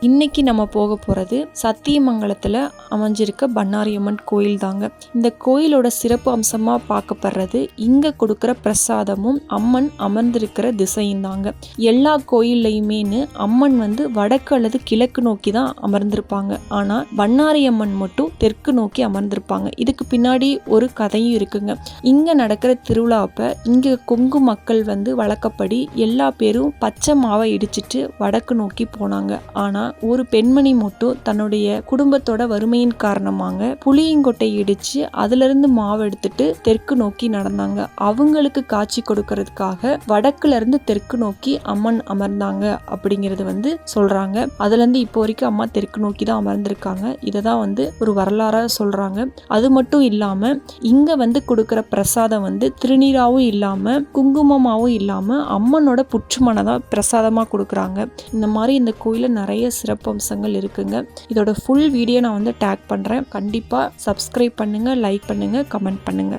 இன்னைக்கு நம்ம போக போகிறது சத்தியமங்கலத்தில் அமைஞ்சிருக்க பண்ணாரியம்மன் கோயில் தாங்க. இந்த கோயிலோட சிறப்பு அம்சமாக பார்க்கப்படுறது இங்கே கொடுக்குற பிரசாதமும் அம்மன் அமர்ந்திருக்கிற திசையும் தாங்க. எல்லா கோயில்லையுமேனு அம்மன் வடக்கு அல்லது கிழக்கு நோக்கி தான் அமர்ந்திருப்பாங்க. ஆனால் பண்ணாரியம்மன் மட்டும் தெற்கு நோக்கி அமர்ந்திருப்பாங்க. இதுக்கு பின்னாடி ஒரு கதையும் இருக்குங்க. இங்கே நடக்கிற திருவிழாப்ப இங்கே கொங்கு மக்கள் வழக்கப்படி எல்லா பேரும் பச்சை மாவை இடிச்சிட்டு வடக்கு நோக்கி போனாங்க. ஆனால் ஒரு பெண்மணி மட்டும் தன்னுடைய குடும்பத்தோட வறுமையின் காரணமாக புளியங்கொட்டை இடிச்சு அதுல இருந்து மாவு எடுத்துட்டு தெற்கு நோக்கி நடந்தாங்க. அவங்களுக்கு காட்சி கொடுக்கறதுக்காக வடக்குல இருந்து தெற்கு நோக்கி அம்மன் அமர்ந்தாங்க அப்படிங்கிறது சொல்றாங்க. அதுல இருந்து இப்போ வரைக்கும் அம்மா தெற்கு நோக்கி தான் அமர்ந்திருக்காங்க. இததான் ஒரு வரலாறா சொல்றாங்க. அது மட்டும் இல்லாம இங்க கொடுக்கிற பிரசாதம் திருநீராவும் இல்லாம குங்குமமாவும் இல்லாம அம்மனோட புற்றுமனை தான் பிரசாதமா கொடுக்குறாங்க. இந்த மாதிரி இந்த கோயில நிறைய சிறப்பம்சங்கள் இருக்குங்க. இதோட ஃபுல் வீடியோ நான் டேக் பண்றேன். கண்டிப்பா சப்ஸ்கிரைப் பண்ணுங்க, லைக் பண்ணுங்க, கமெண்ட் பண்ணுங்க.